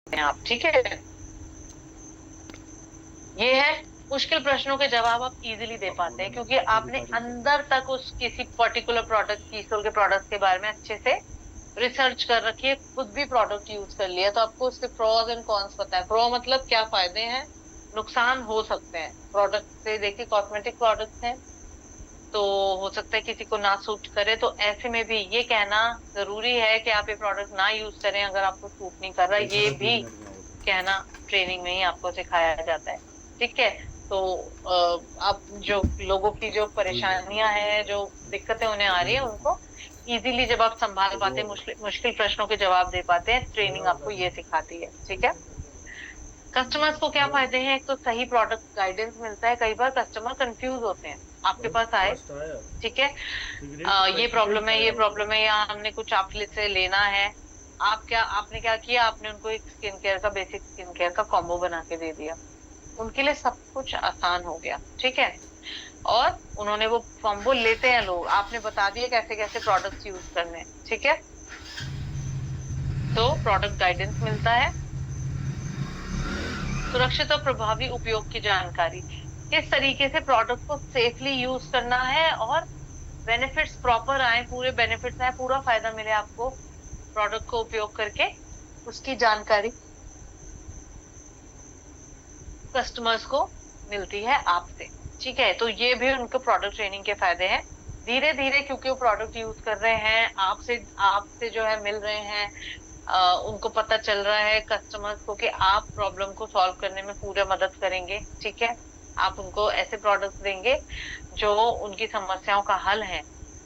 हैं आप, ठीक है। ये है, मुश्किल प्रश्नों के जवाब आप इजीली दे पाते हैं क्योंकि आपने अंदर तक उस किसी पर्टिकुलर प्रोडक्ट, कीसोल के प्रोडक्ट के बारे में अच्छे से रिसर्च कर रखी है, खुद भी प्रोडक्ट यूज कर लिया, तो आपको उसके प्रोज एंड कॉन्स पता है। प्रो मतलब क्या फायदे हैं, नुकसान हो सकते हैं प्रोडक्ट से। देखिए कॉस्मेटिक प्रोडक्ट हैं तो हो सकता है किसी को ना सूट करे, तो ऐसे में भी ये कहना जरूरी है कि आप ये प्रोडक्ट ना यूज करें अगर आपको सूट नहीं कर रहा, ये भी कहना ट्रेनिंग में ही आपको सिखाया जाता है, ठीक है। तो आप जो लोगों की जो परेशानियां हैं, जो दिक्कतें उन्हें आ रही है, उनको इजीली जब आप संभाल पाते हैं, मुश्किल मुश्किल प्रश्नों के जवाब दे पाते हैं, ट्रेनिंग आपको ये सिखाती है, ठीक है। कस्टमर्स को क्या फायदे हैं, एक तो सही प्रोडक्ट गाइडेंस मिलता है। कई बार कस्टमर कंफ्यूज होते हैं, आपके पास आए, ठीक है, ये प्रॉब्लम है, ये प्रॉब्लम है, या हमने कुछ आपके से लेना है। आपने क्या किया, आपने उनको एक स्किन केयर का, बेसिक स्किन केयर का कॉम्बो बना के दे दिया, उनके लिए सब कुछ आसान हो गया, ठीक है। और उन्होंने वो कॉम्बो लेते हैं लोग, आपने बता दिया कैसे कैसे प्रोडक्ट्स यूज करने हैं, ठीक है। तो प्रोडक्ट गाइडेंस मिलता है, सुरक्षित और प्रभावी उपयोग की जानकारी, किस तरीके से प्रोडक्ट को सेफली यूज करना है और बेनिफिट्स प्रॉपर आए, पूरे बेनिफिट्स आए, पूरा फायदा मिले आपको प्रोडक्ट को उपयोग करके, उसकी जानकारी कस्टमर्स को मिलती है आपसे, ठीक है। तो ये भी उनको प्रोडक्ट ट्रेनिंग के फायदे हैं। धीरे धीरे क्योंकि वो प्रोडक्ट यूज कर रहे हैं, आपसे आपसे जो है मिल रहे हैं, उनको पता चल रहा है कस्टमर्स को कि आप प्रॉब्लम को सॉल्व करने में पूरा मदद करेंगे, ठीक है। आप उनको ऐसे प्रोडक्ट्स देंगे जो उनकी समस्याओं का हल है,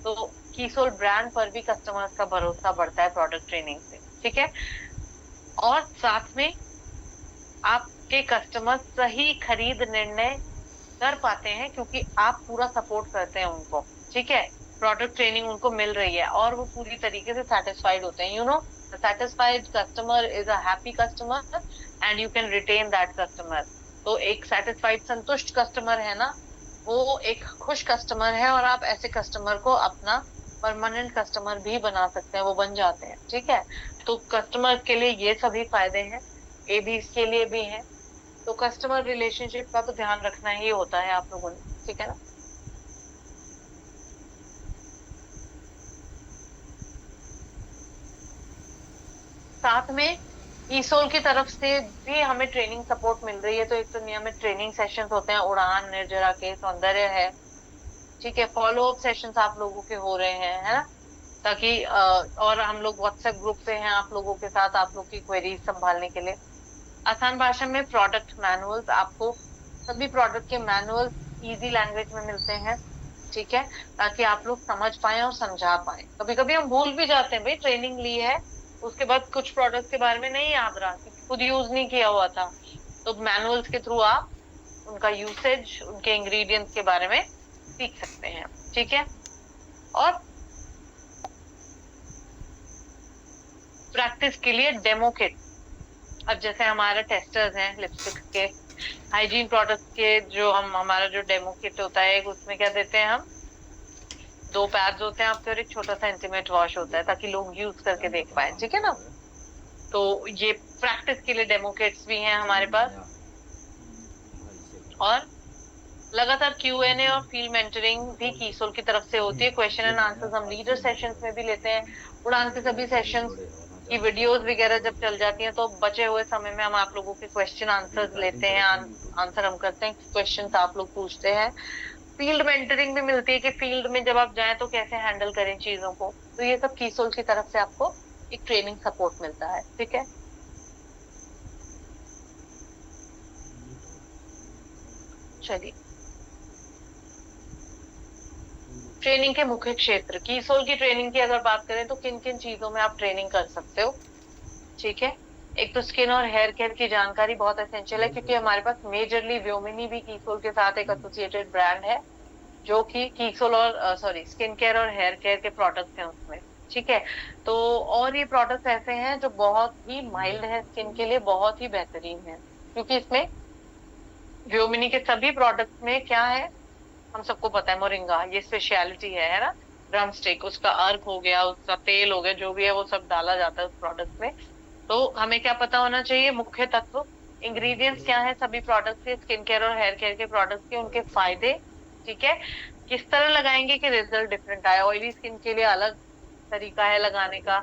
तो कीसोल ब्रांड पर भी कस्टमर्स का भरोसा बढ़ता है प्रोडक्ट ट्रेनिंग से, ठीक है। और साथ में आपके कस्टमर सही खरीद निर्णय कर पाते हैं क्योंकि आप पूरा सपोर्ट करते हैं उनको, ठीक है। प्रोडक्ट ट्रेनिंग उनको मिल रही है और वो पूरी तरीके से सेटिस्फाइड होते हैं, satisfied customer is a happy customer and you can retain that customer. तो एक सेटिस्फाइड, संतुष्ट कस्टमर है ना, वो एक खुश कस्टमर है, और आप ऐसे कस्टमर को अपना परमानेंट कस्टमर भी बना सकते हैं, वो बन जाते हैं, ठीक है। तो कस्टमर के लिए ये सभी फायदे हैं, ए भी इसके लिए भी हैं। तो कस्टमर रिलेशनशिप का तो ध्यान रखना ही होता है आप लोगों ने, ठीक है ना। साथ में ईसोल की तरफ से भी हमें ट्रेनिंग सपोर्ट मिल रही है। तो एक तो नियमित ट्रेनिंग सेशंस होते हैं, उड़ान, निर्जरा के, सौंदर्य है, ठीक है। फॉलो अप सेशंस आप लोगों के हो रहे हैं, है ना, ताकि और हम लोग व्हाट्सएप ग्रुप पे हैं आप लोगों के साथ, आप लोग की क्वेरीज संभालने के लिए। आसान भाषा में प्रोडक्ट मैनुअल्स, आपको सभी प्रोडक्ट के मैनुअल्स इजी लैंग्वेज में मिलते हैं, ठीक है, ताकि आप लोग समझ पाए और समझा पाए। कभी कभी हम भूल भी जाते हैं, भाई ट्रेनिंग ली है, उसके बाद कुछ प्रोडक्ट के बारे में नहीं याद रहा क्योंकि खुद यूज नहीं किया हुआ था, तो मैनुअल्स के थ्रू आप उनका यूसेज, उनके इंग्रेडिएंट्स के बारे में सीख सकते हैं, ठीक है। और प्रैक्टिस के लिए डेमो किट, अब जैसे हमारे टेस्टर्स हैं लिपस्टिक के, हाइजीन प्रोडक्ट के, जो हम हमारा जो डेमो किट होता है, उसमें क्या देते हैं हम, 2 पैड्स होते हैं आपके और एक छोटा सा इंटीमेट वॉश होता है, ताकि लोग यूज करके देख पाए, ठीक है ना। तो ये प्रैक्टिस के लिए डेमो किट्स भी हैं हमारे पास। और लगातार Q&A और फील्ड मेंटरिंग भी कीसोल की तरफ से होती है। क्वेश्चन एंड आंसर्स हम लीडर सेशंस में भी लेते हैं। उड़ान के सभी सेशंस की वीडियोस वगैरह जब चल जाती हैं, तो बचे हुए समय में हम आप लोगों के क्वेश्चन आंसर्स लेते हैं, आंसर हम करते हैं, क्वेश्चन आप लोग पूछते हैं। फील्ड मेंटरिंग भी मिलती है कि फील्ड में जब आप जाएं तो कैसे हैंडल करें चीजों को, तो ये सब कीसोल की तरफ से आपको एक ट्रेनिंग सपोर्ट मिलता है, ठीक है। चलिए, ट्रेनिंग के मुख्य क्षेत्र, कीसोल की ट्रेनिंग की अगर बात करें तो किन किन चीजों में आप ट्रेनिंग कर सकते हो, ठीक है। एक तो स्किन और हेयर केयर की जानकारी बहुत एसेंशियल है क्योंकि हमारे पास मेजरली व्योमिनी भी कीसोल के साथ एक एसोसिएटेड ब्रांड है, जो कि कीसोल और सॉरी स्किन केयर और हेयर केयर के प्रोडक्ट्स हैं उसमें, ठीक है। तो और ये प्रोडक्ट्स ऐसे हैं जो बहुत ही माइल्ड है स्किन के लिए, बहुत ही बेहतरीन है, क्योंकि इसमें व्योमिनी के सभी प्रोडक्ट्स में क्या है, हम सबको पता है, मोरिंगा, ये स्पेशलिटी है ना। ड्रम स्टिक, उसका अर्क हो गया, उसका तेल हो गया, जो भी है वो सब डाला जाता है उस प्रोडक्ट में। तो हमें क्या पता होना चाहिए, मुख्य तत्व, इंग्रेडिएंट्स क्या है सभी प्रोडक्ट्स के, स्किन केयर और हेयर केयर के प्रोडक्ट्स के, उनके फायदे, ठीक है, किस तरह लगाएंगे कि रिजल्ट डिफरेंट आए। ऑयली स्किन के लिए अलग तरीका है लगाने का,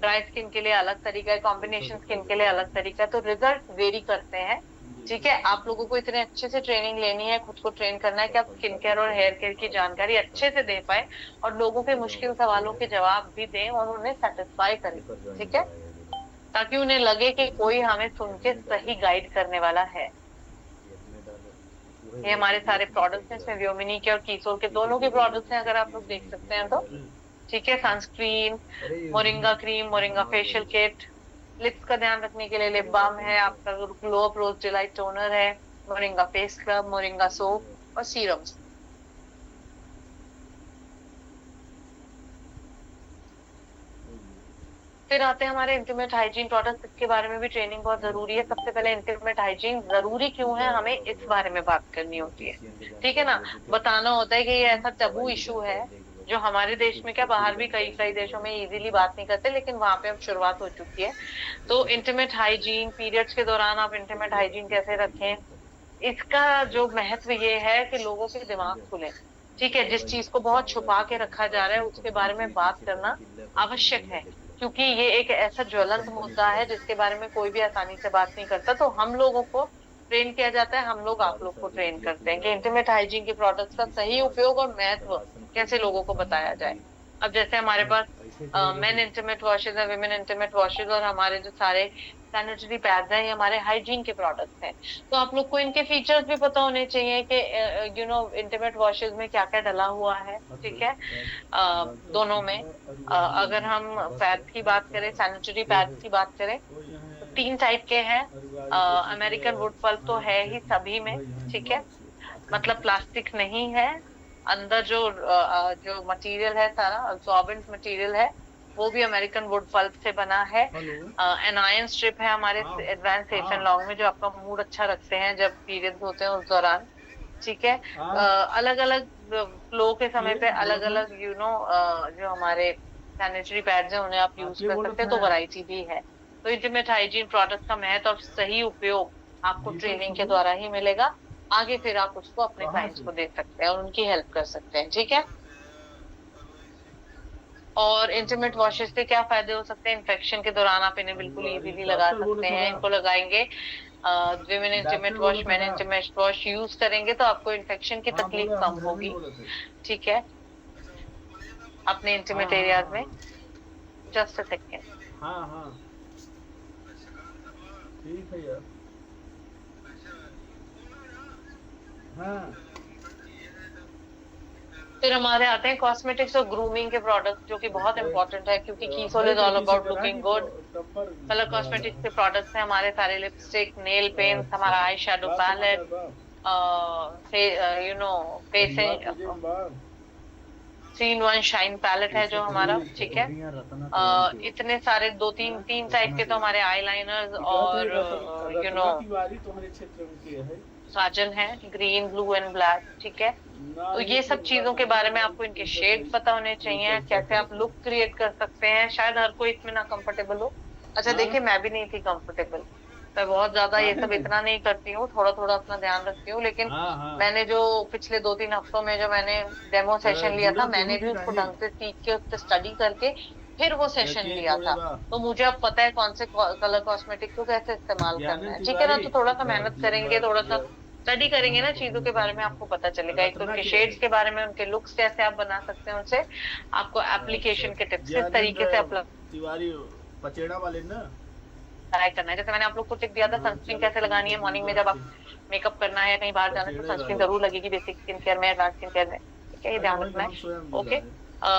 ड्राई स्किन के लिए अलग तरीका है, कॉम्बिनेशन स्किन के लिए अलग तरीका है, तो रिजल्ट वेरी करते हैं। ठीक है, आप लोगों को इतने अच्छे से ट्रेनिंग लेनी है, खुद को ट्रेन करना है कि आप स्किन केयर और हेयर केयर की जानकारी अच्छे से दे पाए और लोगों के मुश्किल सवालों के जवाब भी दें और उन्हें सेटिस्फाई करें। ठीक है, ताकि उन्हें लगे कि कोई हमें सुन के सही गाइड करने वाला है। ये हमारे सारे प्रोडक्ट्स हैं, इसमें व्योमिनी के और कीसोल के दोनों के प्रोडक्ट्स हैं, अगर आप लोग देख सकते हैं तो। ठीक है, sunscreen, moringa cream, moringa facial kit, lips का ध्यान रखने के लिए लिप बाम है, आपका ग्लो अप रोज डिलाइट टोनर है, moringa face scrub, moringa soap और सीरम्स। फिर आते हैं हमारे इंटीमेट हाइजीन प्रोडक्ट्स, इसके बारे में भी ट्रेनिंग बहुत जरूरी है। सबसे पहले इंटीमेट हाइजीन जरूरी क्यों है, हमें इस बारे में बात करनी होती है। ठीक है ना, बताना होता है कि ये ऐसा टबू इशू है जो हमारे देश में क्या, बाहर भी कई कई देशों में इजीली बात नहीं करते, लेकिन वहां पे अब शुरुआत हो चुकी है। तो इंटीमेट हाइजीन, पीरियड्स के दौरान आप इंटीमेट हाइजीन कैसे रखें, इसका जो महत्व ये है कि लोगों के दिमाग खुले। ठीक है, जिस चीज को बहुत छुपा के रखा जा रहा है उसके बारे में बात करना आवश्यक है, क्योंकि ये एक ऐसा ज्वलंत मुद्दा है जिसके बारे में कोई भी आसानी से बात नहीं करता। तो हम लोगों को ट्रेन किया जाता है, हम लोग आप लोग को ट्रेन करते हैं कि इंटीमेट हाइजीन के प्रोडक्ट्स का सही उपयोग और महत्व कैसे लोगों को बताया जाए। अब जैसे हमारे पास मेन इंटीमेट वॉशेज है, विमेन इंटीमेट वॉशेज, और हमारे जो सारे सैनिटरी पैड्स हैं ये हमारे हाइजीन के प्रोडक्ट्स हैं। तो आप लोग को इनके फीचर्स भी पता होने चाहिए कि इंटीमेट वॉशेज में क्या क्या डला हुआ है। ठीक है, दोनों में अगर हम पैड्स की बात करें, सैनिटरी पैड्स की बात करें, तो 3 टाइप के हैं। अमेरिकन वुड पल्प तो है ही सभी में, ठीक है, मतलब प्लास्टिक नहीं है, अंदर जो मटेरियल है सारा अब्सॉर्बेंट मटेरियल है वो भी अमेरिकन वुड पल्प से बना है। एनायन स्ट्रिप है हमारे एडवांस सेशन लॉन्ग में, जो आपका मूड अच्छा रखते हैं जब पीरियड्स होते हैं उस दौरान। ठीक है, अलग अलग फ्लो के समय पे अलग अलग जो हमारे सैनिटरी पैड्स हैं उन्हें आप यूज कर सकते हैं, तो वैरायटी भी है। तो इंटीमेट हाइजीन प्रोडक्ट का महत्व और सही उपयोग आपको ट्रेनिंग के द्वारा ही मिलेगा। आगे फिर आप उसको अपने क्लाइंट्स को दे सकते हैं और उनकी हेल्प कर सकते हैं। ठीक है, और इंटीमेट वॉशेस से क्या फायदे हो सकते हैं, इन्फेक्शन के दौरान आप इन्हें बिल्कुल इजीली लगा सकते हैं। इनको लगाएंगे, women intimate wash, man intimate wash use करेंगे तो आपको इन्फेक्शन की तकलीफ कम होगी। ठीक है, अपने इंटीमेट एरियाज में। Just a second. हाँ हाँ ठीक है यार। हाँ, फिर हमारे आते हैं कॉस्मेटिक्स और ग्रूमिंग के प्रोडक्ट, जो कि बहुत इंपॉर्टेंट है क्योंकि Keysoul is all about looking good. Colour cosmetics के प्रोडक्ट्स हैं हमारे सारे, लिपस्टिक, नेल पेंट्स, हमारा eyeshadow palette, face 3-in-1 shine palette है जो हमारा। ठीक है, इतने सारे 2-3 टाइप के तो हमारे आई लाइनर्स और तुम्हारे क्षेत्र में है साजन है, ग्रीन, ब्लू एंड ब्लैक। ठीक है, तो ये सब चीजों के बारे में आपको इनके शेड पता होने चाहिए, कैसे आप लुक क्रिएट कर सकते हैं। शायद हर कोई इसमें ना कंफर्टेबल हो। अच्छा देखिए, मैं भी नहीं थी कंफर्टेबल, मैं बहुत ज्यादा ये सब इतना नहीं करती हूँ, थोड़ा थोड़ा अपना ध्यान रखती हूँ, लेकिन मैंने जो पिछले 2-3 हफ्तों में जो मैंने डेमो सेशन लिया था, मैंने भी उसको ढंग से सीख के, उस पर स्टडी करके फिर वो सेशन लिया था, तो मुझे अब पता है कौन से कलर कॉस्मेटिक को कैसे इस्तेमाल करना है। ठीक है ना, तो थोड़ा सा मेहनत करेंगे, थोड़ा सा स्टडी करेंगे ना चीजों के बारे में, आपको पता चलेगा। एक तो उनके शेड्स के बारे में, उनके लुक्स कैसे आप बना सकते हैं, उनसे आपको एप्लीकेशन के टिप्स इस तरीके से तिवारी पचेड़ा वाले ना ट्राई करना है। जैसे मैंने आप लोग को टिप दिया था सनस्क्रीन कैसे लगानी है मॉर्निंग में, जब आप मेकअप करना है, कहीं बाहर जाना है तो सनस्क्रीन जरूर लगेगी, बेसिक स्किन केयर में, एडवांस स्किन केयर में। ठीक है, ये ध्यान रखना है। ओके,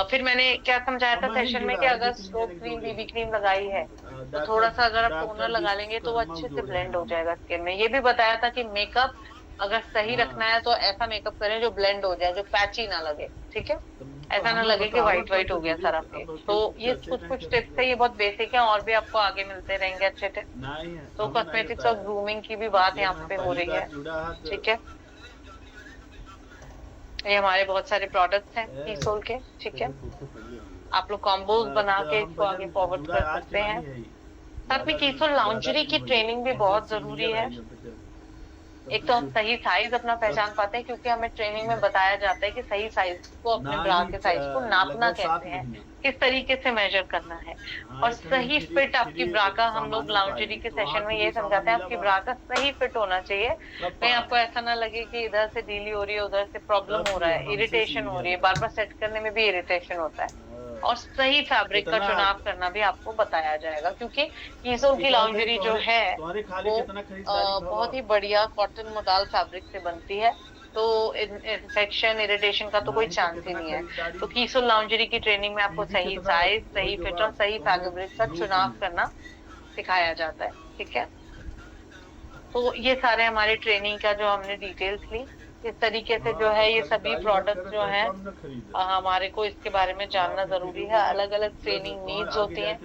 फिर मैंने क्या समझाया था सेशन में कि अगर स्ट्रोक क्रीम, बीबी क्रीम लगाई है तो थोड़ा सा अगर आप टोनर लगा लेंगे तो वो अच्छे से ब्लेंड हो जाएगा स्किन में। ये भी बताया था कि मेकअप अगर सही रखना है तो ऐसा मेकअप करें जो ब्लेंड हो जाए, जो पैची ना लगे। ठीक है, ऐसा ना लगे कि व्हाइट व्हाइट हो गया सारा फेस। तो ये कुछ टिप्स है, ये बहुत बेसिक है, और भी आपको आगे मिलते रहेंगे अच्छे टिप्स। तो कॉस्मेटिक्स और ग्रूमिंग की भी बात यहाँ पे हो रही है। ठीक है, ये हमारे बहुत सारे प्रोडक्ट्स हैं कीसोल के। ठीक है, आप लोग कॉम्बोज बना के इसको आगे फॉरवर्ड कर सकते हैं साथ में कीसोल लाउंजरी की ट्रेनिंग भी बहुत जरूरी है। एक तो हम सही साइज अपना पहचान पाते हैं, क्योंकि हमें ट्रेनिंग में बताया जाता है कि सही साइज को, अपने ब्रा के साइज को नापना कैसे है, किस तरीके से मेजर करना है, और सही फिट आपकी ब्रा का। हम लोग लाउंजरी के सेशन में ये समझाते हैं आपकी ब्रा का सही फिट होना चाहिए। कहीं आपको ऐसा ना लगे कि इधर से ढीली हो रही है, उधर से प्रॉब्लम हो रहा है, इरिटेशन हो रही है, बार बार सेट करने में भी इरिटेशन होता है। और सही फैब्रिक का चुनाव करना भी आपको बताया जाएगा, क्योंकि कीसोल की लाउंजरी जो है वो बहुत ही बढ़िया कॉटन मोडाल फैब्रिक से बनती है, तो इन्फेक्शन इरिटेशन का तो कोई चांस ही नहीं है। तो कीसोल लाउंजरी की ट्रेनिंग में आपको सही साइज, सही फिट और सही फैब्रिक का चुनाव करना सिखाया जाता है। ठीक है, तो ये सारे हमारे ट्रेनिंग का जो हमने डिटेल्स ली, इस तरीके से जो है ये सभी प्रोडक्ट जो है हमारे को इसके बारे में जानना जरूरी है। अलग अलग ट्रेनिंग नीड्स होती हैं,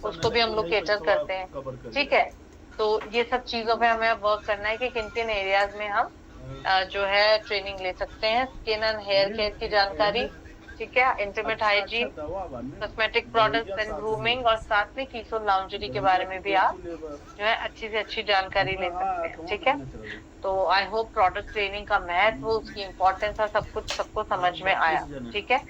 उसको भी हम लोग कैटर करते हैं। ठीक है, तो ये सब चीजों पे हमें वर्क करना है कि किन किन एरियाज में हम जो है ट्रेनिंग ले सकते हैं। स्किन एंड हेयर केयर की जानकारी, ठीक है, intimate hygiene, cosmetic products and grooming, और साथ में कीसोल लाउंजरी के बारे में भी आप जो है अच्छी से अच्छी जानकारी ले सकते हैं। ठीक है, तो आई होप प्रोडक्ट ट्रेनिंग का महत्व, उसकी इम्पोर्टेंस और सब कुछ सबको समझ में आया। ठीक है,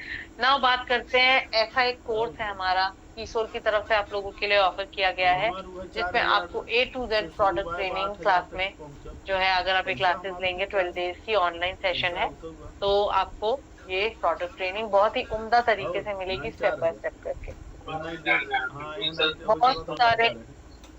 नाउ बात करते हैं, ऐसा एक कोर्स है हमारा कीसोल की तरफ से आप लोगों के लिए ऑफर किया गया है, जिसमें आपको A to Z product training class में जो है, अगर आप ये क्लासेस लेंगे 12 डेज की ऑनलाइन सेशन है, तो आपको ये प्रोडक्ट ट्रेनिंग बहुत ही उम्दा तरीके से मिलेगी, स्टेप बाय स्टेप करके।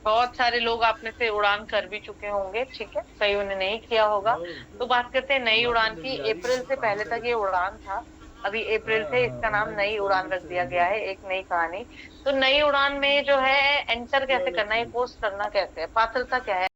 बहुत सारे लोग आप में से उड़ान कर भी चुके होंगे, ठीक है, कई उन्हें नहीं किया होगा। तो बात करते हैं नई उड़ान की। अप्रैल से पहले तक ये उड़ान था, अभी अप्रैल से इसका नाम नई उड़ान रख दिया गया है। एक नई कहानी। तो नई उड़ान में जो है एंटर कैसे करना है, कोर्स करना कैसे है, पात्रता क्या है।